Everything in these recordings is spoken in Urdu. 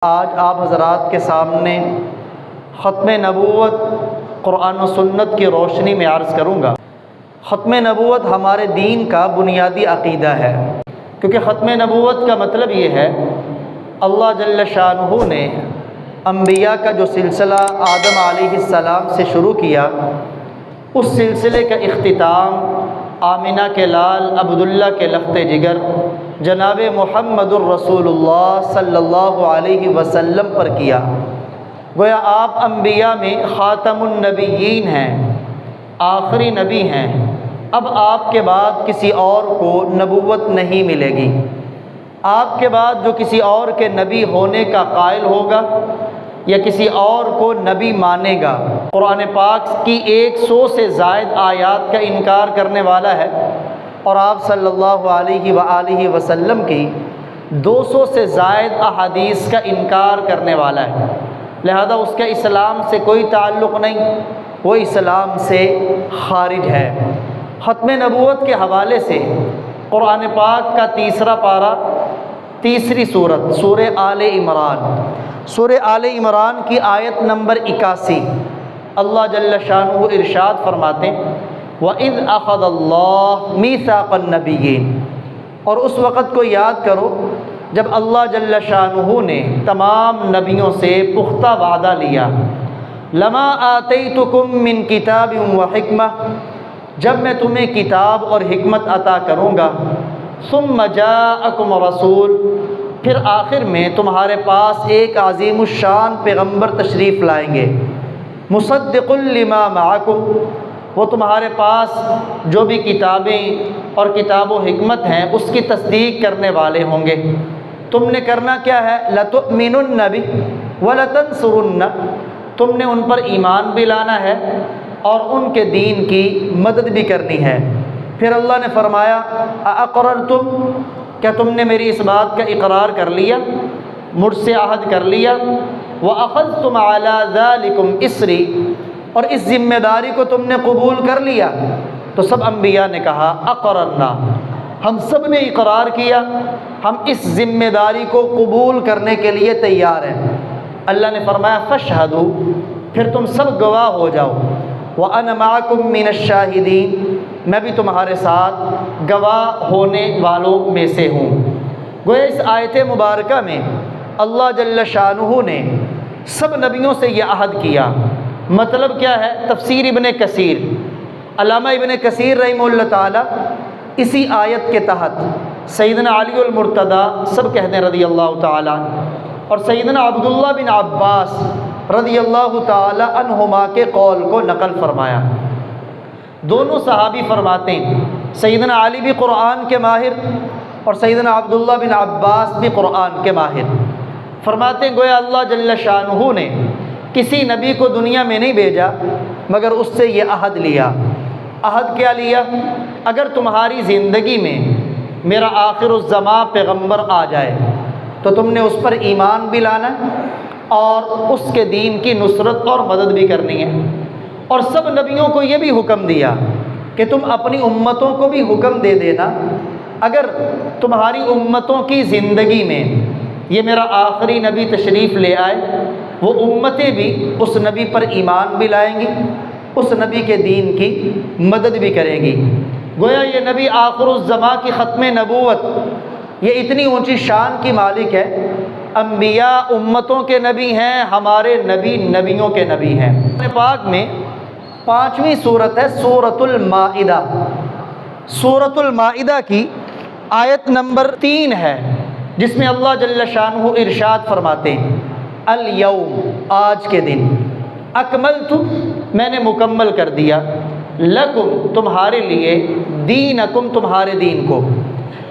آج آپ حضرات کے سامنے ختم نبوت قرآن و سنت کی روشنی میں عرض کروں گا۔ ختم نبوت ہمارے دین کا بنیادی عقیدہ ہے، کیونکہ ختم نبوت کا مطلب یہ ہے اللہ جل شانہ نے انبیاء کا جو سلسلہ آدم علیہ السلام سے شروع کیا، اس سلسلے کا اختتام آمنہ کے لال عبداللہ کے لخت جگر جناب محمد الرسول اللہ صلی اللہ علیہ وسلم پر کیا۔ گویا آپ انبیاء میں خاتم النبیین ہیں، آخری نبی ہیں۔ اب آپ کے بعد کسی اور کو نبوت نہیں ملے گی۔ آپ کے بعد جو کسی اور کے نبی ہونے کا قائل ہوگا یا کسی اور کو نبی مانے گا، قرآن پاک کی 100 سے زائد آیات کا انکار کرنے والا ہے، اور آپ صلی اللہ علیہ وآلہ وسلم کی 200 سے زائد احادیث کا انکار کرنے والا ہے۔ لہذا اس کا اسلام سے کوئی تعلق نہیں، وہ اسلام سے خارج ہے۔ ختم نبوت کے حوالے سے قرآن پاک کا تیسرا پارہ، تیسری سورت، سورہ آل عمران، سورہ آل عمران کی آیت نمبر 81، اللہ جل شانہ ارشاد فرماتے ہیں وَإِذْ أَخَذَ اللَّهُ مِيثَاقَ النَّبِيِّينَ، اور اس وقت کو یاد کرو جب اللہ جل شانہ نے تمام نبیوں سے پختہ وعدہ لیا۔ لَمَا آتَيْتُكُم مِّن كِتَابٍ وَحِكْمَةٍ، جب میں تمہیں کتاب اور حکمت عطا کروں گا۔ ثُمَّ جَاءَكُمْ رَسُولٌ، پھر آخر میں تمہارے پاس ایک عظیم الشان پیغمبر تشریف لائیں گے۔ مُصَدِّقٌ لِمَا مَعَكُمْ، وہ تمہارے پاس جو بھی کتابیں اور کتاب و حکمت ہیں اس کی تصدیق کرنے والے ہوں گے۔ تم نے کرنا کیا ہے؟ لَتُؤْمِنُنَّ بِهِ وَلَتَنْصُرُنَّ، تم نے ان پر ایمان بھی لانا ہے اور ان کے دین کی مدد بھی کرنی ہے۔ پھر اللہ نے فرمایا اَأَقْرَرْتُمْ، کیا تم نے میری اس بات کا اقرار کر لیا، مجھ سے عہد کر لیا؟ وَأَخَذْتُمْ عَلَى ذَلِكُمْ إِصْرِي، اور اس ذمہ داری کو تم نے قبول کر لیا؟ تو سب انبیاء نے کہا اقررنا، ہم سب نے اقرار کیا، ہم اس ذمہ داری کو قبول کرنے کے لیے تیار ہیں۔ اللہ نے فرمایا فاشہدوا، پھر تم سب گواہ ہو جاؤ۔ وَأَنَا مَعَكُم مِّنَ الشَّاهِدِينَ، میں بھی تمہارے ساتھ گواہ ہونے والوں میں سے ہوں۔ گویا اس آیت مبارکہ میں اللہ جل شانہ نے سب نبیوں سے یہ عہد کیا۔ مطلب کیا ہے؟ تفسیر ابن کثیر، علامہ ابن کثیر رحمہ اللہ تعالی اسی آیت کے تحت سیدنا علی المرتضیٰ، سب کہتے ہیں رضی اللہ تعالی، اور سیدنا عبداللہ بن عباس رضی اللہ تعالی عنہما کے قول کو نقل فرمایا۔ دونوں صحابی فرماتے ہیں، سیدنا علی بھی قرآن کے ماہر اور سیدنا عبداللہ بن عباس بھی قرآن کے ماہر، فرماتے ہیں گویا اللہ جل شانہ نے کسی نبی کو دنیا میں نہیں بھیجا مگر اس سے یہ عہد لیا۔ عہد کیا لیا؟ اگر تمہاری زندگی میں میرا آخر الزمان پیغمبر آ جائے تو تم نے اس پر ایمان بھی لانا اور اس کے دین کی نصرت اور مدد بھی کرنی ہے۔ اور سب نبیوں کو یہ بھی حکم دیا کہ تم اپنی امتوں کو بھی حکم دے دینا، اگر تمہاری امتوں کی زندگی میں یہ میرا آخری نبی تشریف لے آئے، وہ امتیں بھی اس نبی پر ایمان بھی لائیں گی، اس نبی کے دین کی مدد بھی کریں گی۔ گویا یہ نبی آخر الزمان کی ختم نبوت یہ اتنی اونچی شان کی مالک ہے۔ انبیاء امتوں کے نبی ہیں، ہمارے نبی نبیوں کے نبی ہیں۔ قرآن پاک میں 5ویں سورت ہے سورۃ المائدہ۔ سورۃ المائدہ کی آیت نمبر 3 ہے، جس میں اللہ جل شانہ ارشاد فرماتے ہیں الیوم، آج کے دن، اکملت، میں نے مکمل کر دیا، لکم، تمہارے لیے، دینکم، تمہارے دین کو،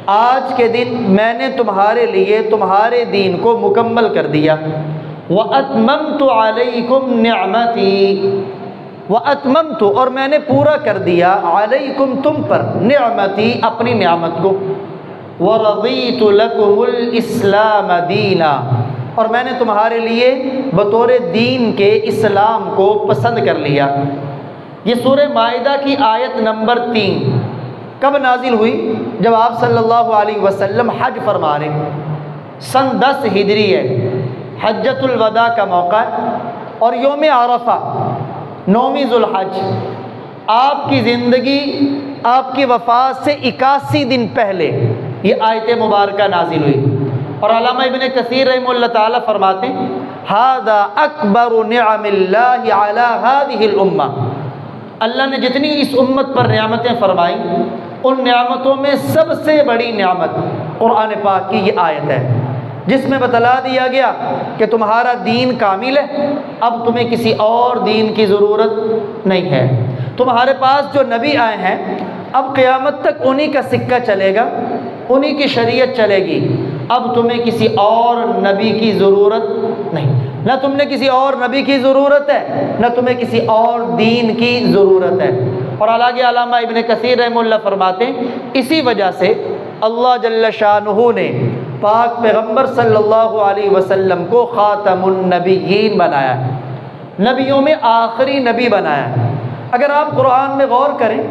آج کے دن میں نے تمہارے لیے تمہارے دین کو مکمل کر دیا۔ وَأَتْمَمْتُ عَلَيْكُمْ نِعْمَتِي، وَأَتْمَمْتُ، اور میں نے پورا کر دیا، عَلَيْكُمْ، تم پر، نعمتی، اپنی نعمت کو، وَرَضِيتُ لَكُمُ الْإِسْلَامَ دِينًا، اور میں نے تمہارے لیے بطور دین کے اسلام کو پسند کر لیا۔ یہ سورہ مائدہ کی آیت نمبر 3 کب نازل ہوئی؟ جب آپ صلی اللہ علیہ وسلم حج فرما رہے، سن 10 ہجری ہے، حجۃ الوداع کا موقع ہے اور یوم عرفہ 9ویں ذوالحج، آپ کی زندگی، آپ کی وفات سے 81 دن پہلے یہ آیت مبارکہ نازل ہوئی۔ اور علامہ ابن کثیر رحمہ اللہ تعالیٰ فرماتے ہیں ھذا اکبر نعم اللہ علی ہذہ الامہ، اللہ نے جتنی اس امت پر نعمتیں فرمائیں ان نعمتوں میں سب سے بڑی نعمت قرآن پاک کی یہ آیت ہے، جس میں بتلا دیا گیا کہ تمہارا دین کامل ہے، اب تمہیں کسی اور دین کی ضرورت نہیں ہے۔ تمہارے پاس جو نبی آئے ہیں اب قیامت تک انہی کا سکہ چلے گا، انہی کی شریعت چلے گی، اب تمہیں کسی اور نبی کی ضرورت نہیں، نہ تم نے کسی اور نبی کی ضرورت ہے، نہ تمہیں کسی اور دین کی ضرورت ہے۔ اور آگے علامہ ابن کثیر رحمہ اللہ فرماتے ہیں اسی وجہ سے اللہ جل شانہ نے پاک پیغمبر صلی اللہ علیہ وسلم کو خاتم النبیین بنایا ہے، نبیوں میں آخری نبی بنایا ہے۔ اگر آپ قرآن میں غور کریں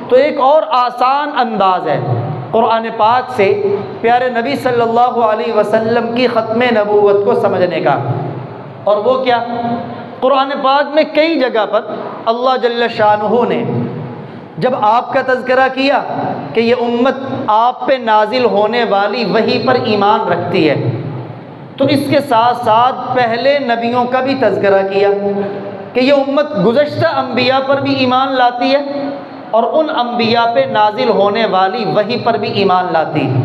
تو ایک اور آسان انداز ہے قرآن پاک سے پیارے نبی صلی اللہ علیہ وسلم کی ختم نبوت کو سمجھنے کا، اور وہ کیا؟ قرآن پاک میں کئی جگہ پر اللہ جل شانہ نے جب آپ کا تذکرہ کیا کہ یہ امت آپ پہ نازل ہونے والی وحی پر ایمان رکھتی ہے، تو اس کے ساتھ ساتھ پہلے نبیوں کا بھی تذکرہ کیا کہ یہ امت گزشتہ انبیاء پر بھی ایمان لاتی ہے اور ان انبیاء پہ نازل ہونے والی وحی پر بھی ایمان لاتی ہے۔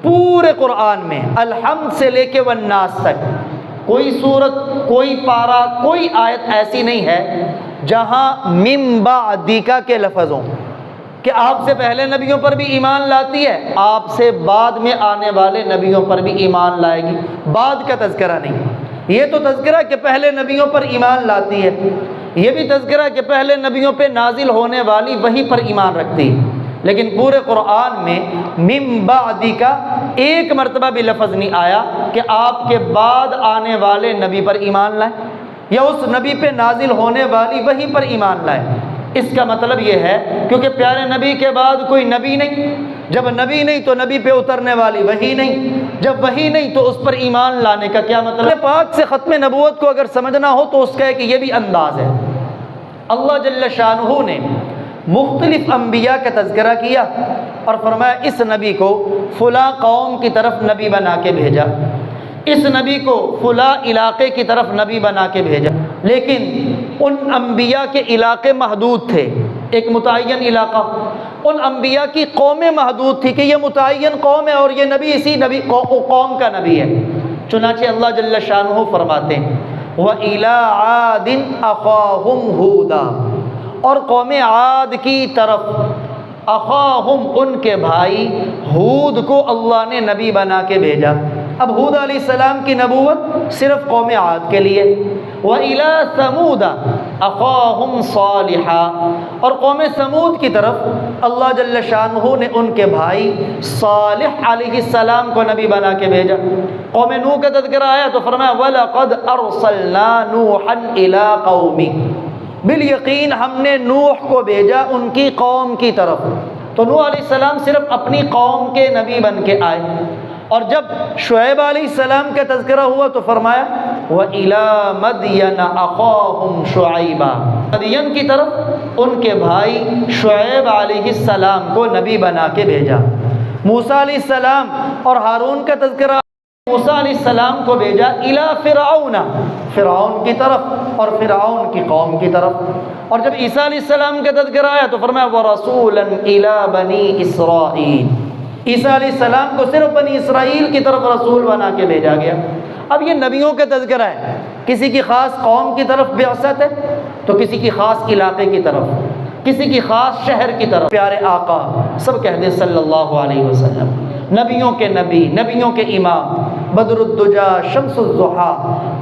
پورے قرآن میں الحمد سے لے کے والناس تک کوئی سورت، کوئی پارہ، کوئی آیت ایسی نہیں ہے جہاں من بعدک کے لفظ ہوں کہ آپ سے پہلے نبیوں پر بھی ایمان لاتی ہے، آپ سے بعد میں آنے والے نبیوں پر بھی ایمان لائے گی، بعد کا تذکرہ نہیں۔ یہ تو تذکرہ کہ پہلے نبیوں پر ایمان لاتی ہے، یہ بھی تذکرہ کہ پہلے نبیوں پہ نازل ہونے والی وحی پر ایمان رکھتی ہے، لیکن پورے قرآن میں من بعدی کا ایک مرتبہ بھی لفظ نہیں آیا کہ آپ کے بعد آنے والے نبی پر ایمان لائیں یا اس نبی پہ نازل ہونے والی وحی پر ایمان لائیں۔ اس کا مطلب یہ ہے کیونکہ پیارے نبی کے بعد کوئی نبی نہیں، جب نبی نہیں تو نبی پہ اترنے والی وحی نہیں، جب وحی نہیں تو اس پر ایمان لانے کا کیا مطلب؟ پاک سے ختم نبوت کو اگر سمجھنا ہو تو اس کا ایک یہ بھی انداز ہے، اللہ جل شانہ نے مختلف انبیاء کا تذکرہ کیا اور فرمایا اس نبی کو فلاں قوم کی طرف نبی بنا کے بھیجا، اس نبی کو فلاں علاقے کی طرف نبی بنا کے بھیجا، لیکن ان انبیاء کے علاقے محدود تھے، ایک متعین علاقہ، ان انبیاء کی قومیں محدود تھی کہ یہ متعین قوم ہے اور یہ نبی اسی نبی قوم کا نبی ہے۔ چنانچہ اللہ جل شانہ فرماتے ہیں وَإِلَىٰ عَادٍ أَخَاهُمْ هُودًا، اور قوم عاد کی طرف اخاہم ان کے بھائی ہود کو اللہ نے نبی بنا کے بھیجا۔ اب ہود علیہ السلام کی نبوت صرف قوم عاد کے لیے۔ وَإِلَىٰ ثَمُودَ أَخَاهُمْ صَالِحًا، اور قوم سمود کی طرف اللہ جل شانہ نے ان کے بھائی صالح علیہ السلام کو نبی بنا کے بھیجا۔ قوم نوح کا تذکرہ آیا تو فرمایا وَلَقَدْ أَرْسَلْنَا نُوحًا إِلَىٰ قَوْمِهِ، بالیقین ہم نے نوح کو بھیجا ان کی قوم کی طرف۔ تو نوح علیہ السلام صرف اپنی قوم کے نبی بن کے آئے، اور جب شعیب علیہ السلام کا تذکرہ ہوا تو فرمایا وَإِلَىٰ مَدْيَنَ أَخَاهُمْ شُعَيْبًا، مدین کی طرف ان کے بھائی شعیب علیہ السلام کو نبی بنا کے بھیجا۔ موسیٰ علیہ السلام اور ہارون کا تذکرہ، موسیٰ علیہ السلام کو بھیجا الی فرعون، فرعون کی طرف اور فرعون کی قوم کی طرف۔ اور جب عیسیٰ علیہ السلام کا تذکرہ آیا تو فرمایا وَرَسُولًا إِلَىٰ بَنِي إِسْرَائِيلَ، عیسیٰ علیہ السلام کو صرف بنی اسرائیل کی طرف رسول بنا کے بھیجا گیا۔ اب یہ نبیوں کا تذکرہ ہے، کسی کی خاص قوم کی طرف بعثت ہے تو کسی کی خاص علاقے کی طرف، کسی کی خاص شہر کی طرف۔ پیارے آقا سب کہہ دیں صلی اللہ علیہ وسلم، نبیوں کے نبی، نبیوں کے امام، بدر الدجا، شمس الضحیٰ،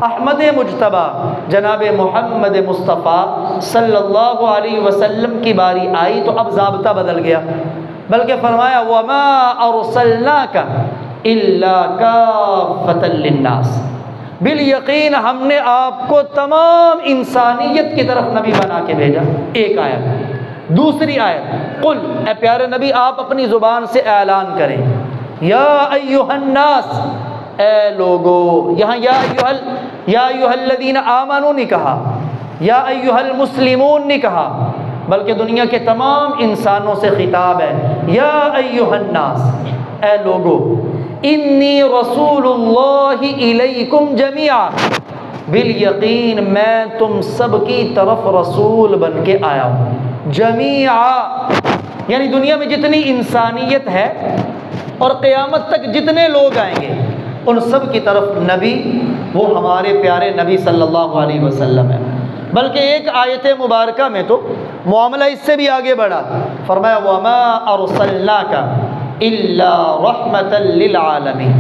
احمد مجتبیٰ جناب محمد مصطفیٰ صلی اللہ علیہ وسلم کی باری آئی تو اب ضابطہ بدل گیا، بلکہ فرمایا وَمَا أَرْسَلْنَاكَ إِلَّا كَافَّةً لِلنَّاسِ، بالیقین ہم نے آپ کو تمام انسانیت کی طرف نبی بنا کے بھیجا۔ ایک آیت۔ دوسری آیت قل، اے پیارے نبی آپ اپنی زبان سے اعلان کریں یا ایھا الناس، اے لوگو، یہاں یا ایھا الذین آمنوا نہیں کہا، یا ایھا المسلمون نہیں کہا، بلکہ دنیا کے تمام انسانوں سے خطاب ہے، یا ایھا الناس، اے لوگو، انی رسول اللہ الیکم جمیعا، بالیقین میں تم سب کی طرف رسول بن کے آیا ہوں، جمیعا یعنی دنیا میں جتنی انسانیت ہے اور قیامت تک جتنے لوگ آئیں گے ان سب کی طرف نبی وہ ہمارے پیارے نبی صلی اللہ علیہ وسلم ہے۔ بلکہ ایک آیت مبارکہ میں تو معاملہ اس سے بھی آگے بڑھا، فرمایا وَمَا أَرْسَلْنَاكَ إِلَّا رَحْمَةً لِّلْعَالَمِينَ،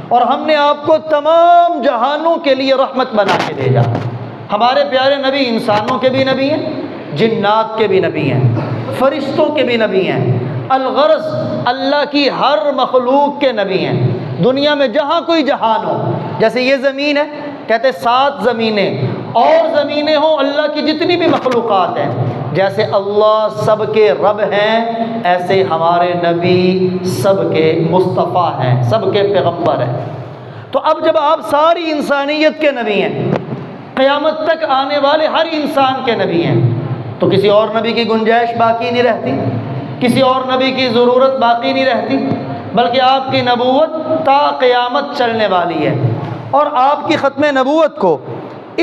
اور ہم نے آپ کو تمام جہانوں کے لیے رحمت بنا کے بھیجا۔ ہمارے پیارے نبی انسانوں کے بھی نبی ہیں، جنات کے بھی نبی ہیں، فرشتوں کے بھی نبی ہیں، الغرض اللہ کی ہر مخلوق کے نبی ہیں۔ دنیا میں جہاں کوئی جہان ہو، جیسے یہ زمین ہے، کہتے 7 زمینیں اور زمینیں ہوں، اللہ کی جتنی بھی مخلوقات ہیں، جیسے اللہ سب کے رب ہیں ایسے ہمارے نبی سب کے مصطفیٰ ہیں، سب کے پیغمبر ہیں۔ تو اب جب آپ ساری انسانیت کے نبی ہیں، قیامت تک آنے والے ہر انسان کے نبی ہیں، تو کسی اور نبی کی گنجائش باقی نہیں رہتی، کسی اور نبی کی ضرورت باقی نہیں رہتی، بلکہ آپ کی نبوت تا قیامت چلنے والی ہے۔ اور آپ کی ختم نبوت کو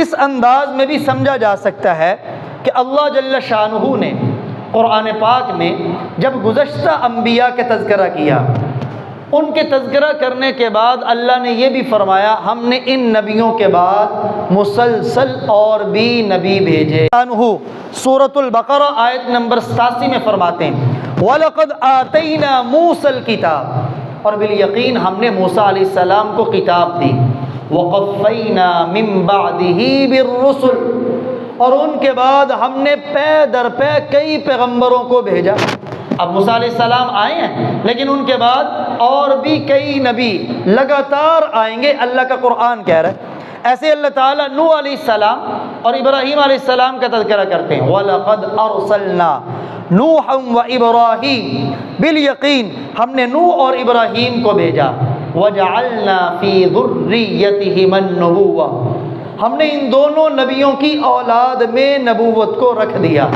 اس انداز میں بھی سمجھا جا سکتا ہے کہ اللہ جل شانہ نے قرآن پاک میں جب گزشتہ انبیاء کے تذکرہ کیا، ان کے تذکرہ کرنے کے بعد اللہ نے یہ بھی فرمایا ہم نے ان نبیوں کے بعد مسلسل اور بھی نبی بھیجے۔ سورۃ البقرہ آیت نمبر 87 میں فرماتے ہیں وَلَقَدْ آتَيْنَا مُوسَى الْكِتَابَ، اور بالیقین ہم نے موسیٰ علیہ السلام کو کتاب دی، وَقَفَّيْنَا مِن بَعْدِهِ بِالرُّسُلِ، اور ان کے بعد ہم نے پے در پے کئی پیغمبروں کو بھیجا۔ اب موسیٰ علیہ السلام آئے ہیں لیکن ان کے بعد اور بھی کئی نبی لگاتار آئیں گے، اللہ کا قرآن کہہ رہا ہے۔ ایسے اللہ تعالیٰ نوح علیہ السلام اور ابراہیم علیہ السلام کا تذکرہ کرتے ہیں وَلَقَدْ أَرْسَلْنَا نُوحًا وَإِبْرَاهِيمَ، بالیقین ہم نے نوح اور ابراہیم کو بھیجا، وَجَعَلْنَا فِي ذُرِّيَّتِهِمَا النُّبُوَّةَ، ہم نے ان دونوں نبیوں کی اولاد میں نبوت کو رکھ دیا۔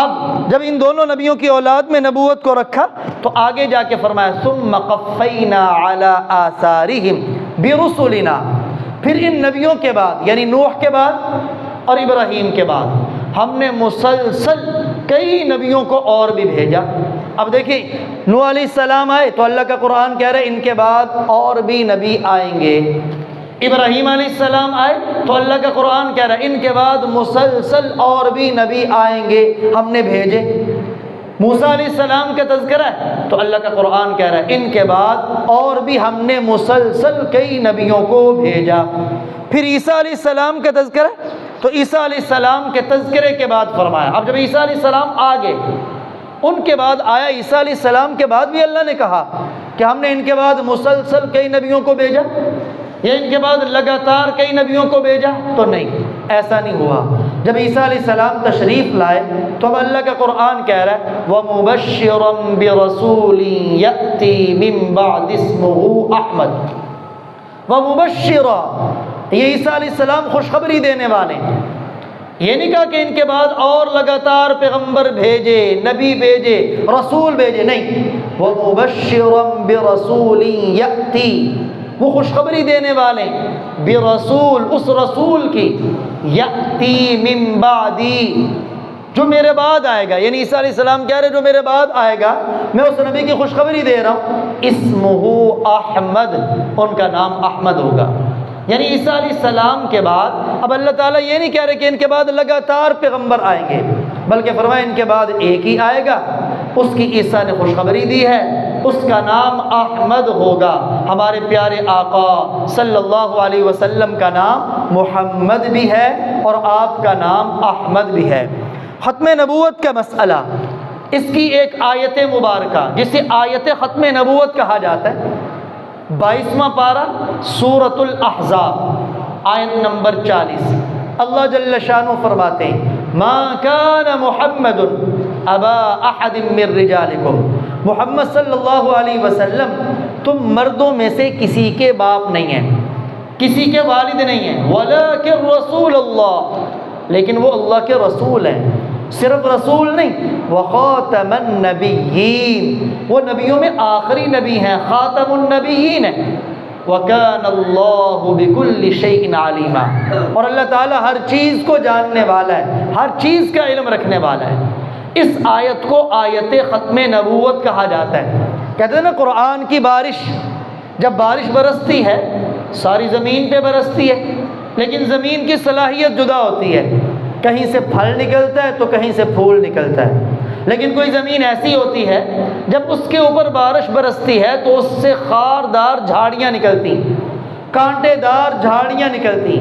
اب جب ان دونوں نبیوں کی اولاد میں نبوت کو رکھا تو آگے جا کے فرمایا ثم قفینا علی آثارہم برسلنا، پھر ان نبیوں کے بعد یعنی نوح کے بعد اور ابراہیم کے بعد ہم نے مسلسل کئی نبیوں کو اور بھی بھیجا۔ اب دیکھیں نوح علیہ السلام آئے تو اللہ کا قرآن کہہ رہا ہے ان کے بعد اور بھی نبی آئیں گے۔ ابراہیم علیہ السلام آئے تو اللہ کا قرآن کہہ رہا ہے ان کے بعد مسلسل اور بھی نبی آئیں گے، ہم نے بھیجے۔ موسیٰ علیہ السلام کا تذکرہ ہے تو اللہ کا قرآن کہہ رہا ہے ان کے بعد اور بھی ہم نے مسلسل کئی نبیوں کو بھیجا۔ پھر عیسیٰ علیہ السلام کا تذکرہ ہے تو عیسیٰ علیہ السلام کے تذکرے کے بعد فرمایا، اب جب عیسیٰ علیہ السلام آگے ان کے بعد آیا عیسیٰ علیہ السلام کے بعد بھی اللہ نے کہا کہ ہم نے ان کے بعد مسلسل کئی نبیوں کو بھیجا یا ان کے بعد لگاتار کئی نبیوں کو بھیجا، تو نہیں، ایسا نہیں ہوا۔ جب عیسیٰ علیہ السلام تشریف لائے تو اب اللہ کا قرآن کہہ رہا ہے وَمُبَشِّرًا بِرَسُولٍ يَأْتِي مِن بَعْدِ اسْمُهُ أَحْمَدُ، وَمُبَشِّرًا، یہ عیسیٰ علیہ السلام خوشخبری دینے والے ہیں۔ یہ نہیں کہا کہ ان کے بعد اور لگاتار پیغمبر بھیجے، نبی بھیجے، رسول بھیجے، نہیں، وَمُبَشِّرًا بِرَسُولٍ يَأْتِي، وہ خوشخبری دینے والے برسول، اس رسول کی، یأتی من بعدی، جو میرے بعد آئے گا، یعنی عیسیٰ علیہ السلام کہہ رہے جو میرے بعد آئے گا میں اس نبی کی خوشخبری دے رہا ہوں، اسمہ احمد، ان کا نام احمد ہوگا۔ یعنی عیسیٰ علیہ السلام کے بعد اب اللہ تعالیٰ یہ نہیں کہہ رہے کہ ان کے بعد لگاتار پیغمبر آئیں گے، بلکہ فرمایا ان کے بعد ایک ہی آئے گا، اس کی عیسیٰ نے خوشخبری دی ہے، اس کا نام احمد ہوگا۔ ہمارے پیارے آقا صلی اللہ علیہ وسلم کا نام محمد بھی ہے اور آپ کا نام احمد بھی ہے۔ ختم نبوت کا مسئلہ، اس کی ایک آیت مبارکہ جسے آیت ختم نبوت کہا جاتا ہے، 22واں پارہ سورۃ الاحزاب آیت نمبر 40، اللہ جل شانہ فرماتے ہیں ما کان محمد ابا احد من رجالکم، محمد صلی اللہ علیہ وسلم تم مردوں میں سے کسی کے باپ نہیں ہیں، کسی کے والد نہیں ہیں، ولیکن رسول اللہ، لیکن وہ اللہ کے رسول ہیں۔ صرف رسول نہیں، وخاتم النبیین، وہ نبیوں میں آخری نبی ہیں، خاتم النبیین ہیں۔ وَكَانَ اللَّهُ بِكُلِّ شَيْءٍ عَلِيمًا، اور اللہ تعالیٰ ہر چیز کو جاننے والا ہے، ہر چیز کا علم رکھنے والا ہے۔ اس آیت کو آیت ختم نبوت کہا جاتا ہے۔ کہتے ہیں نا قرآن کی بارش، جب بارش برستی ہے ساری زمین پہ برستی ہے، لیکن زمین کی صلاحیت جدا ہوتی ہے، کہیں سے پھل نکلتا ہے تو کہیں سے پھول نکلتا ہے، لیکن کوئی زمین ایسی ہوتی ہے جب اس کے اوپر بارش برستی ہے تو اس سے خاردار جھاڑیاں نکلتی، کانٹے دار جھاڑیاں نکلتی،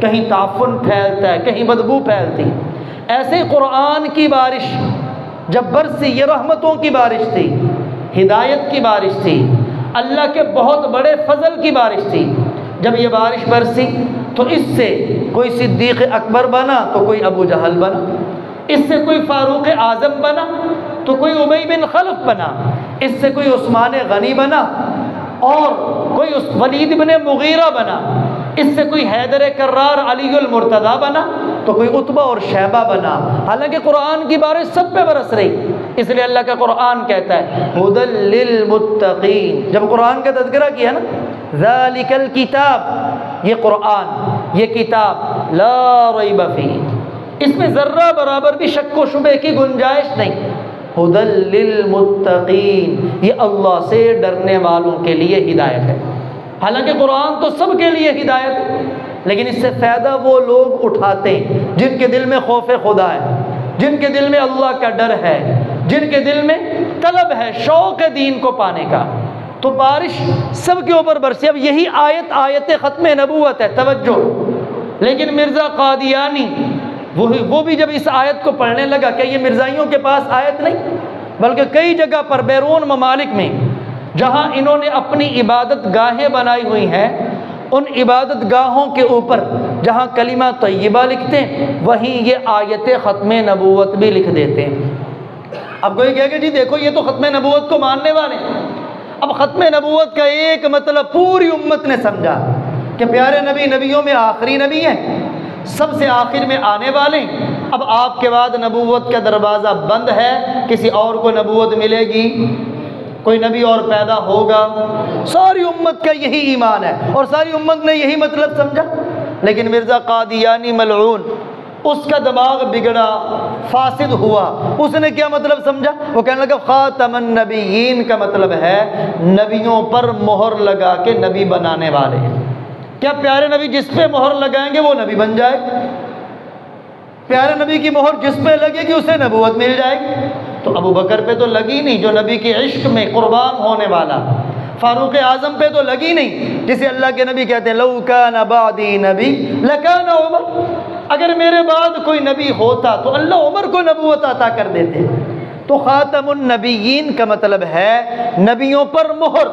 کہیں تعفن پھیلتا ہے، کہیں بدبو پھیلتی۔ ایسے قرآن کی بارش جب برسی، یہ رحمتوں کی بارش تھی، ہدایت کی بارش تھی، اللہ کے بہت بڑے فضل کی بارش تھی۔ جب یہ بارش برسی تو اس سے کوئی صدیق اکبر بنا تو کوئی ابو جہل بنا، اس سے کوئی فاروق اعظم بنا تو کوئی ابی بن خلف بنا، اس سے کوئی عثمان غنی بنا اور کوئی ولید بن مغیرہ بنا، اس سے کوئی حیدر کرار علی المرتضیٰ بنا تو کوئی عتبہ اور شیبہ بنا۔ حالانکہ قرآن کی بارش سب پہ برس رہی، اس لیے اللہ کا قرآن کہتا ہے ھدی للمتقین۔ جب قرآن کا تذکرہ کیا نا، ذالک الکتاب، یہ قرآن، یہ کتاب، لا ریب فیہ، اس میں ذرہ برابر بھی شک و شبہ کی گنجائش نہیں۔ ھدی للمتقین، یہ اللہ سے ڈرنے والوں کے لیے ہدایت ہے۔ حالانکہ قرآن تو سب کے لیے ہدایت ہے، لیکن اس سے فائدہ وہ لوگ اٹھاتے ہیں جن کے دل میں خوف خدا ہے، جن کے دل میں اللہ کا ڈر ہے، جن کے دل میں طلب ہے شوق دین کو پانے کا۔ تو بارش سب کے اوپر برسی۔ اب یہی آیت ختم نبوت ہے، توجہ۔ لیکن مرزا قادیانی وہ بھی جب اس آیت کو پڑھنے لگا، کہ یہ مرزائیوں کے پاس آیت نہیں، بلکہ کئی جگہ پر بیرون ممالک میں جہاں انہوں نے اپنی عبادت گاہیں بنائی ہوئی ہیں، ان عبادت گاہوں کے اوپر جہاں کلمہ طیبہ لکھتے ہیں وہیں یہ آیت ختم نبوت بھی لکھ دیتے ہیں۔ اب کوئی کہے کہ جی دیکھو یہ تو ختم نبوت کو ماننے والے ہیں۔ اب ختم نبوت کا ایک مطلب پوری امت نے سمجھا کہ پیارے نبی نبیوں میں آخری نبی ہیں، سب سے آخر میں آنے والے ہیں۔ اب آپ کے بعد نبوت کا دروازہ بند ہے، کسی اور کو نبوت ملے گی، کوئی نبی اور پیدا ہوگا۔ ساری امت کا یہی ایمان ہے اور ساری امت نے یہی مطلب سمجھا۔ لیکن مرزا قادیانی ملعون، اس کا دماغ بگڑا، فاسد ہوا۔ اس نے کیا مطلب سمجھا؟ وہ کہنے لگا خاتم النبیین کا مطلب ہے نبیوں پر مہر لگا کے نبی بنانے والے۔ کیا پیارے نبی جس پہ مہر لگائیں گے وہ نبی بن جائے؟ پیارے نبی کی مہر جس پہ لگے گی اسے نبوت مل جائے گی؟ تو ابو بکر پہ تو لگی نہیں جو نبی کے عشق میں قربان ہونے والا، فاروق اعظم پہ تو لگی نہیں جسے اللہ کے نبی کہتے ہیں لو کان بعدی نبی لکان عمر، اگر میرے بعد کوئی نبی ہوتا تو اللہ عمر کو نبوت عطا کر دیتے۔ تو خاتم النبیین کا مطلب ہے نبیوں پر مہر۔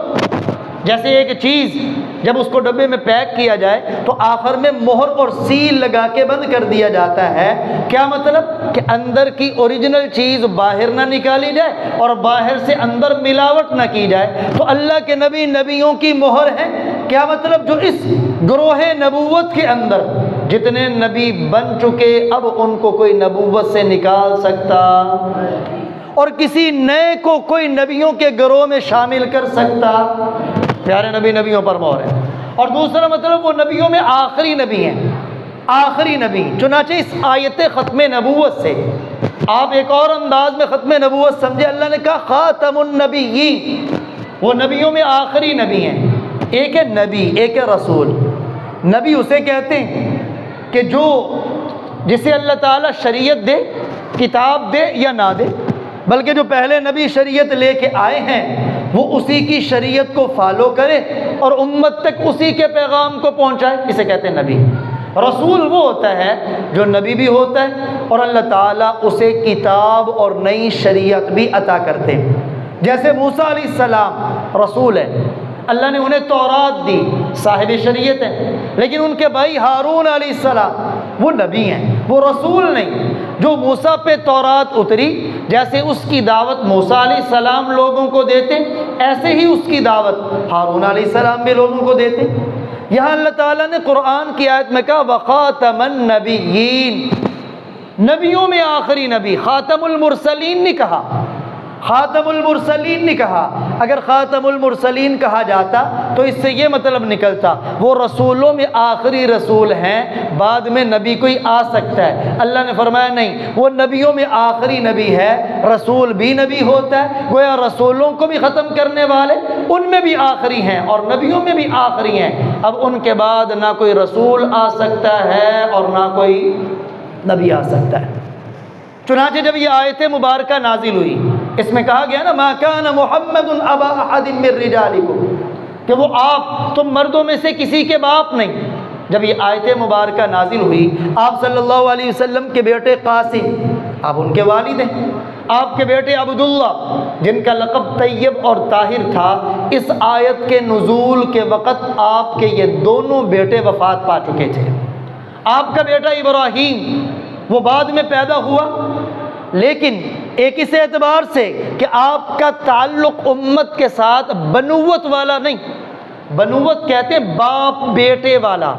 جیسے ایک چیز جب اس کو ڈبے میں پیک کیا جائے تو آخر میں مہر اور سیل لگا کے بند کر دیا جاتا ہے۔ کیا مطلب؟ کہ اندر کی اوریجنل چیز باہر نہ نکالی جائے اور باہر سے اندر ملاوٹ نہ کی جائے۔ تو اللہ کے نبی نبیوں کی مہر ہے۔ کیا مطلب؟ جو اس گروہ نبوت کے اندر جتنے نبی بن چکے اب ان کو کوئی نبوت سے نکال سکتا اور کسی نئے کو کوئی نبیوں کے گروہ میں شامل کر سکتا؟ پیارے نبی نبیوں پر مہر ہے۔ اور دوسرا مطلب وہ نبیوں میں آخری نبی ہیں، آخری نبی۔ چنانچہ اس آیت ختم نبوت سے آپ ایک اور انداز میں ختم نبوت سمجھے۔ اللہ نے کہا خاتم النبیین، وہ نبیوں میں آخری نبی ہیں۔ ایک ہے نبی، ایک ہے رسول۔ نبی اسے کہتے ہیں کہ جسے اللہ تعالیٰ شریعت دے، کتاب دے یا نہ دے، بلکہ جو پہلے نبی شریعت لے کے آئے ہیں وہ اسی کی شریعت کو فالو کرے اور امت تک اسی کے پیغام کو پہنچائے، اسے کہتے ہیں نبی۔ رسول وہ ہوتا ہے جو نبی بھی ہوتا ہے اور اللہ تعالیٰ اسے کتاب اور نئی شریعت بھی عطا کرتے ہیں۔ جیسے موسیٰ علیہ السلام رسول ہے، اللہ نے انہیں تورات دی، صاحب شریعت ہیں، لیکن ان کے بھائی ہارون علیہ السلام وہ نبی ہیں، وہ رسول نہیں۔ جو موسیٰ پہ تورات اتری، جیسے اس کی دعوت موسیٰ علیہ السلام لوگوں کو دیتے، ایسے ہی اس کی دعوت ہارون علیہ السلام بھی لوگوں کو دیتے۔ یہاں اللہ تعالیٰ نے قرآن کی آیت میں کہا وَخَاتَمَ النَّبِيِّينَ، نبیوں میں آخری نبی، خاتم المرسلین نہیں کہا، خاتم المرسلین نہیں کہا۔ اگر خاتم المرسلین کہا جاتا تو اس سے یہ مطلب نکلتا وہ رسولوں میں آخری رسول ہیں، بعد میں نبی کوئی آ سکتا ہے۔ اللہ نے فرمایا نہیں، وہ نبیوں میں آخری نبی ہے، رسول بھی نبی ہوتا ہے، گویا رسولوں کو بھی ختم کرنے والے ان میں بھی آخری ہیں اور نبیوں میں بھی آخری ہیں۔ اب ان کے بعد نہ کوئی رسول آ سکتا ہے اور نہ کوئی نبی آ سکتا ہے۔ چنانچہ جب یہ آیت مبارکہ نازل ہوئی، اس میں کہا گیا نا ما کان محمد ابا احد من رجالکم، کہ وہ آپ تم مردوں میں سے کسی کے باپ نہیں۔ جب یہ آیت مبارکہ نازل ہوئی، آپ صلی اللہ علیہ وسلم کے بیٹے قاسم، آپ ان کے والد ہیں، آپ کے بیٹے عبداللہ جن کا لقب طیب اور طاہر تھا، اس آیت کے نزول کے وقت آپ کے یہ دونوں بیٹے وفات پا چکے تھے۔ آپ کا بیٹا ابراہیم وہ بعد میں پیدا ہوا، لیکن ایک اس اعتبار سے کہ آپ کا تعلق امت کے ساتھ بنوت والا نہیں، بنوت کہتے ہیں باپ بیٹے والا،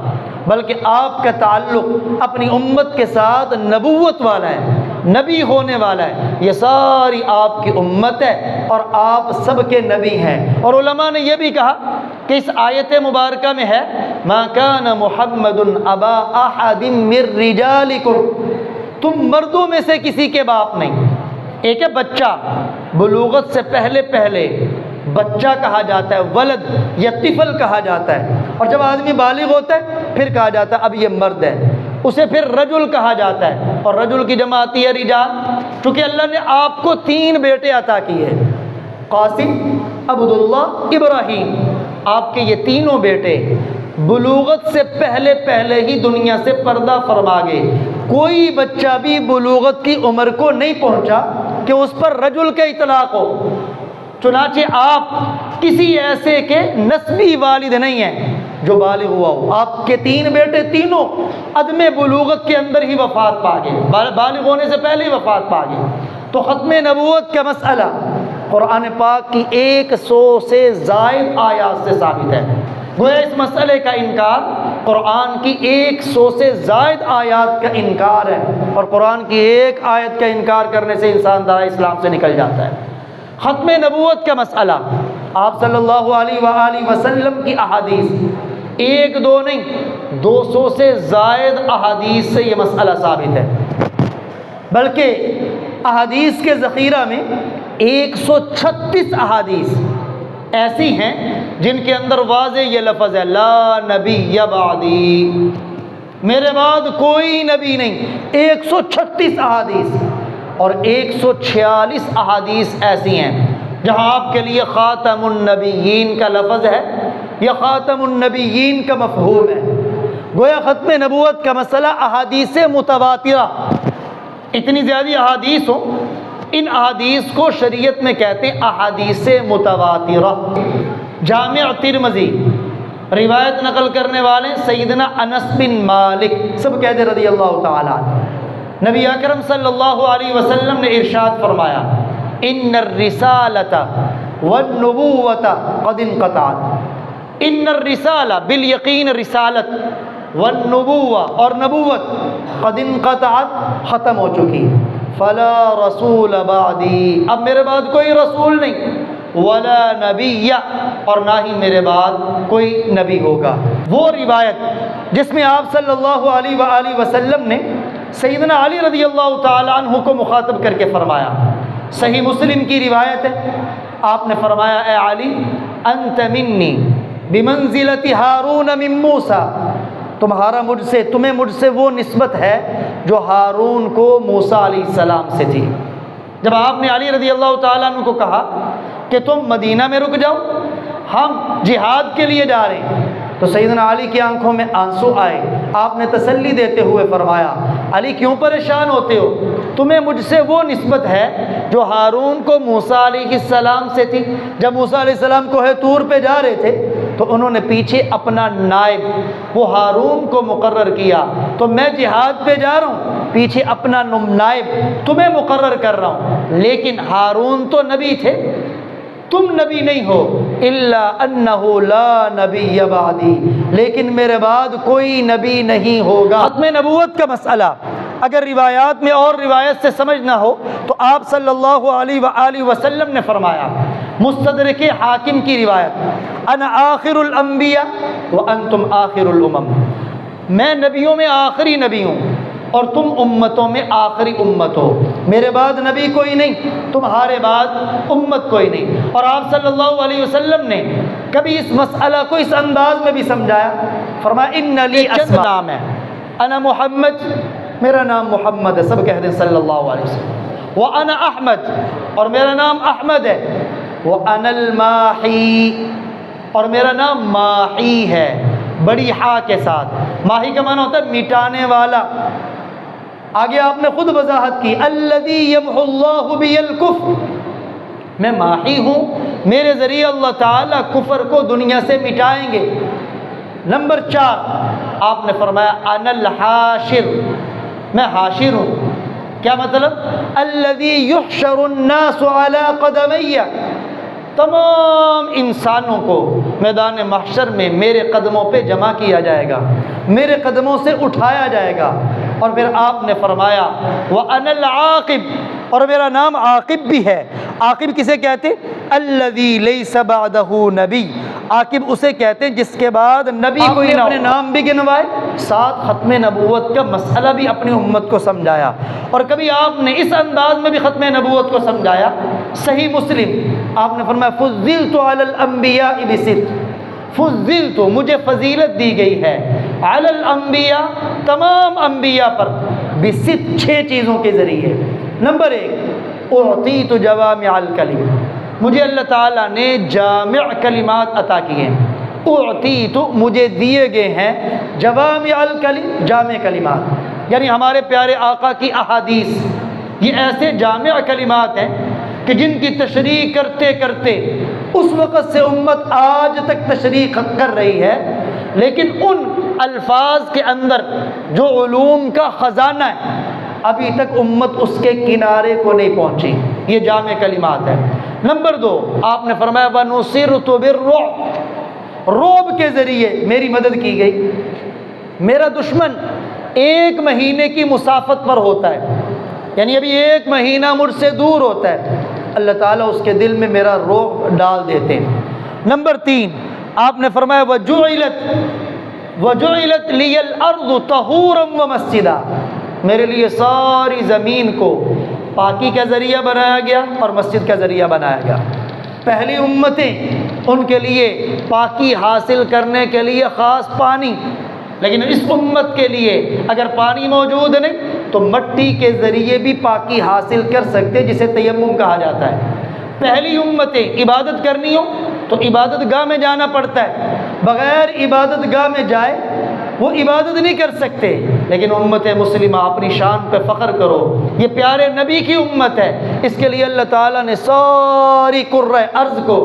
بلکہ آپ کا تعلق اپنی امت کے ساتھ نبوت والا ہے، نبی ہونے والا ہے۔ یہ ساری آپ کی امت ہے اور آپ سب کے نبی ہیں۔ اور علماء نے یہ بھی کہا کہ اس آیت مبارکہ میں ہے ما کان محمد ابا احد من رجالکم، تم مردوں میں سے کسی کے باپ نہیں۔ ایک ہے بچہ، بلوغت سے پہلے بچہ کہا جاتا ہے، ولد یا طفل کہا جاتا ہے، اور جب آدمی بالغ ہوتا ہے پھر کہا جاتا ہے اب یہ مرد ہے، اسے پھر رجل کہا جاتا ہے، اور رجل کی جمع آتی ہے رجال۔ چونکہ اللہ نے آپ کو 3 بیٹے عطا کیے، قاسم، عبداللہ، ابراہیم، آپ کے یہ تینوں بیٹے بلوغت سے پہلے ہی دنیا سے پردہ فرما گئے۔ کوئی بچہ بھی بلوغت کی عمر کو نہیں پہنچا کہ اس پر رجل کا اطلاق ہو۔ چنانچہ آپ کسی ایسے کے نسبی والد نہیں ہیں جو بالغ ہوا ہو۔ آپ کے 3 بیٹے تینوں عدم بلوغت کے اندر ہی وفات پا گئے، بالغ ہونے سے پہلے ہی وفات پا گئے۔ تو ختم نبوت کا مسئلہ قرآن پاک کی 100 سے زائد آیات سے ثابت ہے۔ گویا اس مسئلے کا انکار قرآن کی 100 سے زائد آیات کا انکار ہے، اور قرآن کی ایک آیت کا انکار کرنے سے انسان دائرہ اسلام سے نکل جاتا ہے۔ ختم نبوت کا مسئلہ آپ صلی اللہ علیہ وآلہ وسلم کی احادیث، 1 2 نہیں 200 سے زائد احادیث سے یہ مسئلہ ثابت ہے، بلکہ احادیث کے ذخیرہ میں 136 احادیث ایسی ہیں جن کے اندر واضح یہ لفظ ہے لا نبی بعدی، میرے بعد کوئی نبی نہیں۔ 136 احادیث، اور 146 احادیث ایسی ہیں جہاں آپ کے لیے خاتم النبیین کا لفظ ہے یا خاتم النبیین کا مفہوم ہے۔ گویا ختم نبوت کا مسئلہ احادیث متواترہ، اتنی زیادہ احادیث ہوں، ان احادیث کو شریعت میں کہتے ہیں احادیث متواترہ۔ جامع ترمذی روایت نقل کرنے والے سیدنا انس بن مالک، سب کہتے ہیں رضی اللہ تعالیٰ عنہ، نبی اکرم صلی اللہ علیہ وسلم نے ارشاد فرمایا ان الرسالۃ والنبوۃ قد انقطعت، ان الرسالہ بالیقین رسالت، والنبوہ اور نبوت قد انقطعت ختم ہو چکی، فلا رسول بعدی، اب میرے بعد کوئی رسول نہیں، ولا نبی، اور نہ ہی میرے بعد کوئی نبی ہوگا۔ وہ روایت جس میں آپ صلی اللہ علیہ وآلہ وسلم نے سیدنا علی رضی اللہ تعالیٰ عنہ کو مخاطب کر کے فرمایا، صحیح مسلم کی روایت ہے، آپ نے فرمایا اے علی انت منی بمنزلۃ ہارون من موسیٰ، تمہیں مجھ سے وہ نسبت ہے جو ہارون کو موسیٰ علیہ السلام سے تھی۔ جب آپ نے علی رضی اللہ تعالیٰ عنہ کو کہا کہ تم مدینہ میں رک جاؤ، ہم جہاد کے لیے جا رہے ہیں، تو سیدنا علی کی آنکھوں میں آنسو آئے۔ آپ نے تسلی دیتے ہوئے فرمایا علی کیوں پریشان ہوتے ہو، تمہیں مجھ سے وہ نسبت ہے جو ہارون کو موسیٰ علیہ السلام سے تھی۔ جب موسیٰ علیہ السلام کوہ طور پہ جا رہے تھے تو انہوں نے پیچھے اپنا نائب وہ ہارون کو مقرر کیا تو میں جہاد پہ جا رہا ہوں، پیچھے اپنا نائب تمہیں مقرر کر رہا ہوں، لیکن ہارون تو نبی تھے، تم نبی نہیں ہو، الا انہ لا نبی بعدی، لیکن میرے بعد کوئی نبی نہیں ہوگا۔ ختم نبوت کا مسئلہ اگر روایات میں اور روایت سے سمجھنا ہو تو آپ صلی اللہ علیہ وآلہ وسلم نے فرمایا، مستدرک حاکم کی روایت، انا آخر الانبیاء وانتم آخر الامم، میں نبیوں میں آخری نبی ہوں اور تم امتوں میں آخری امت ہو، میرے بعد نبی کوئی نہیں، تمہارے بعد امت کوئی نہیں۔ اور آپ صلی اللہ علیہ وسلم نے کبھی اس مسئلہ کو اس انداز میں بھی سمجھایا، فرمایا ان لی اسماء، نام ہے، انا محمد، میرا نام محمد ہے، سب کہہ دیں صلی اللہ علیہ وسلم، وانا احمد، اور میرا نام احمد ہے، وانا الماحی، اور میرا نام ماحی ہے، بڑی ہا کے ساتھ۔ ماحی کا معنی ہوتا ہے مٹانے والا۔ آگے آپ نے خود وضاحت کی، الذی یمحو اللہ بی الکفر، میں ماحی ہوں، میرے ذریعے اللہ تعالیٰ کفر کو دنیا سے مٹائیں گے۔ نمبر 4 آپ نے فرمایا انا الحاشر، میں حاشر ہوں، کیا مطلب؟ الذی یحشر الناس علی قدمی، تمام انسانوں کو میدان محشر میں میرے قدموں پہ جمع کیا جائے گا، میرے قدموں سے اٹھایا جائے گا۔ اور پھر آپ نے فرمایا وَأَنَا الْعَاقِبُ، اور میرا نام عاقب بھی ہے۔ عاقب کسے کہتے؟ الَّذِي لَيْسَ بَعْدَهُ نبی، عاقب اسے کہتے ہیں جس کے بعد نبی کوئی نہ ہو۔ اپنے نام بھی گنوائے، ساتھ ختم نبوت کا مسئلہ بھی اپنی امت کو سمجھایا، اور کبھی آپ نے اس انداز میں بھی ختم نبوت کو سمجھایا۔ صحیح مسلم آپ نے فرمایا فضلت علی الانبیاء بست، فضلت، مجھے فضیلت دی گئی ہے، علی الانبیاء، تمام انبیاء پر، بست، 6 چیزوں کے ذریعے۔ نمبر 1 اعطیت جوامع الکلم، مجھے اللہ تعالیٰ نے جامع کلمات عطا کیے ہیں۔ اعطیت، مجھے دیے گئے ہیں، جوامع الکلم، جامع کلمات، یعنی ہمارے پیارے آقا کی احادیث، یہ ایسے جامع کلمات ہیں کہ جن کی تشریح کرتے کرتے اس وقت سے امت آج تک تشریح کر رہی ہے، لیکن ان الفاظ کے اندر جو علوم کا خزانہ ہے ابھی تک امت اس کے کنارے کو نہیں پہنچی، یہ جامع کلمات ہے۔ نمبر 2 آپ نے فرمایا وَنُصِرْتُ بِالرُّعْبِ، رعب کے ذریعے میری مدد کی گئی۔ میرا دشمن 1 مہینے کی مسافت پر ہوتا ہے، یعنی ابھی 1 مہینہ مجھ سے دور ہوتا ہے، اللہ تعالیٰ اس کے دل میں میرا رعب ڈال دیتے ہیں۔ نمبر 3 آپ نے فرمایا وَجُعِلَتْ لِيَ الْأَرْضُ طَهُورًا وَمَسْجِدًا، میرے لیے ساری زمین کو پاکی کا ذریعہ بنایا گیا اور مسجد کا ذریعہ بنایا گیا۔ پہلی امتیں ان کے لیے پاکی حاصل کرنے کے لیے خاص پانی، لیکن اس امت کے لیے اگر پانی موجود نہیں تو مٹی کے ذریعے بھی پاکی حاصل کر سکتے، جسے تیمم کہا جاتا ہے۔ پہلی امتیں عبادت کرنی ہو تو عبادت گاہ میں جانا پڑتا ہے، بغیر عبادت گاہ میں جائے وہ عبادت نہیں کر سکتے، لیکن امت مسلمہ اپنی شان پہ فخر کرو، یہ پیارے نبی کی امت ہے، اس کے لیے اللہ تعالیٰ نے ساری کرۂ ارض کو،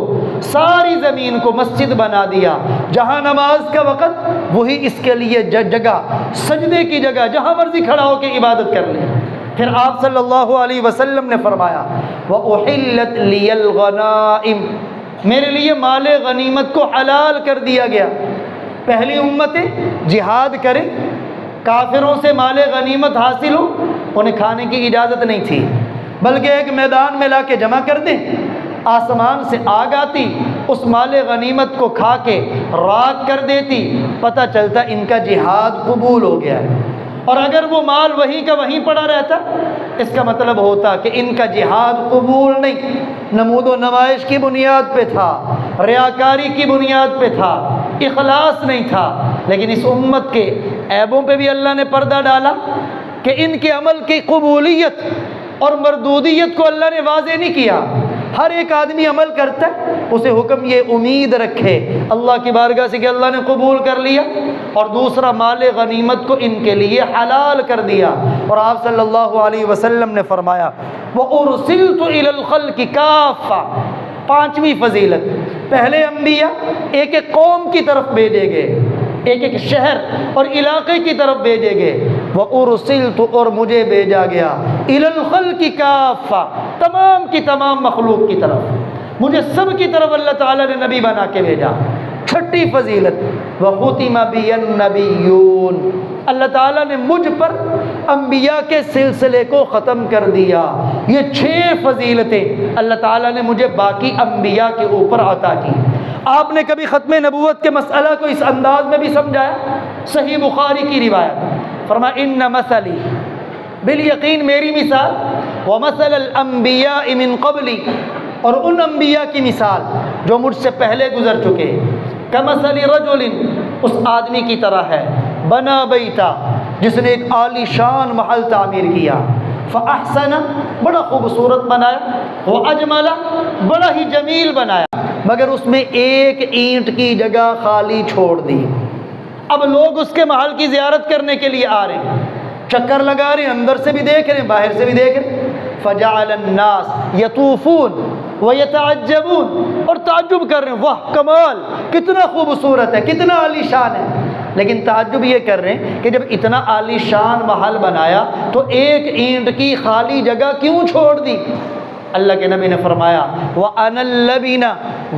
ساری زمین کو مسجد بنا دیا، جہاں نماز کا وقت وہی اس کے لیے جگہ، سجدے کی جگہ، جہاں مرضی کھڑا ہو کے عبادت کر لیں۔ پھر آپ صلی اللہ علیہ وسلم نے فرمایا وَأُحِلَّتْ لِيَ الْغَنَائِمُ، میرے لیے مال غنیمت کو حلال کر دیا گیا۔ پہلی امتیں جہاد کریں، کافروں سے مال غنیمت حاصل ہو، انہیں کھانے کی اجازت نہیں تھی، بلکہ ایک میدان میں لا کے جمع کر دیں، آسمان سے آگ آتی، اس مال غنیمت کو کھا کے راکھ کر دیتی، پتہ چلتا ان کا جہاد قبول ہو گیا ہے۔ اور اگر وہ مال وہیں کا وہیں پڑا رہتا، اس کا مطلب ہوتا کہ ان کا جہاد قبول نہیں، نمود و نمائش کی بنیاد پہ تھا، ریاکاری کی بنیاد پہ تھا، اخلاص نہیں تھا۔ لیکن اس امت کے عیبوں پہ بھی اللہ نے پردہ ڈالا کہ ان کے عمل کی قبولیت اور مردودیت کو اللہ نے واضح نہیں کیا۔ ہر ایک آدمی عمل کرتا ہے، اسے حکم یہ امید رکھے اللہ کی بارگاہ سے کہ اللہ نے قبول کر لیا، اور دوسرا مال غنیمت کو ان کے لیے حلال کر دیا۔ اور آپ صلی اللہ علیہ وسلم نے فرمایا وَأُرْسِلْتُ إِلَى الْخَلْقِ كَافَّةً، 5ویں فضیلت، پہلے انبیاء ایک ایک قوم کی طرف بھیجے گئے، ایک ایک شہر اور علاقے کی طرف بھیجے گئے۔ وَأُرْسِلْتُ، اور مجھے بھیجا گیا، إِلَى الْخَلْقِ كَافَّةً، تمام کی تمام مخلوق کی طرف، مجھے سب کی طرف اللہ تعالیٰ نے نبی بنا کے بھیجا۔ چھٹی فضیلت، وَخُتِمَ بِيَ النَّبِيُّونَ، اللہ تعالیٰ نے مجھ پر انبیاء کے سلسلے کو ختم کر دیا۔ یہ 6 فضیلتیں اللہ تعالیٰ نے مجھے باقی انبیاء کے اوپر عطا کی۔ آپ نے کبھی ختم نبوت کے مسئلہ کو اس انداز میں بھی سمجھایا؟ صحیح بخاری کی روایت، فرمایا ان مثلی، بالیقین میری مثال، ومثل الانبیاء من قبلی، اور ان انبیاء کی مثال جو مجھ سے پہلے گزر چکے، کمثل رجل، اس آدمی کی طرح ہے، بنا بیتا، جس نے ایک عالی شان محل تعمیر کیا، فاحسن، بڑا خوبصورت بنایا، واجمل، بڑا ہی جمیل بنایا، مگر اس میں ایک اینٹ کی جگہ خالی چھوڑ دی۔ اب لوگ اس کے محل کی زیارت کرنے کے لیے آ رہے ہیں، چکر لگا رہے ہیں، اندر سے بھی دیکھ رہے ہیں، باہر سے بھی دیکھ رہے ہیں۔ فجعل الناس یطوفون ویتعجبون، اور تعجب کر رہے ہیں، واہ کمال، کتنا خوبصورت ہے، کتنا عالی شان ہے، لیکن تعجب یہ کر رہے ہیں کہ جب اتنا عالی شان محل بنایا تو ایک اینٹ کی خالی جگہ کیوں چھوڑ دی؟ اللہ کے نبی نے فرمایا، وَأَنَا اللَّبِينَ،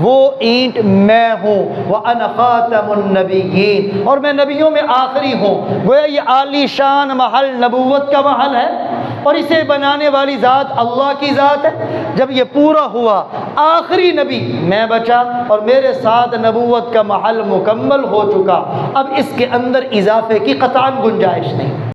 وہ اینٹ میں ہوں، وَأَنَا خَاتَمُ النَّبِيِّينَ، اور میں نبیوں میں آخری ہوں۔ گویا یہ عالی شان محل نبوت کا محل ہے، اور اسے بنانے والی ذات اللہ کی ذات ہے۔ جب یہ پورا ہوا، آخری نبی میں بچا، اور میرے ساتھ نبوت کا محل مکمل ہو چکا، اب اس کے اندر اضافے کی قطعاً گنجائش نہیں۔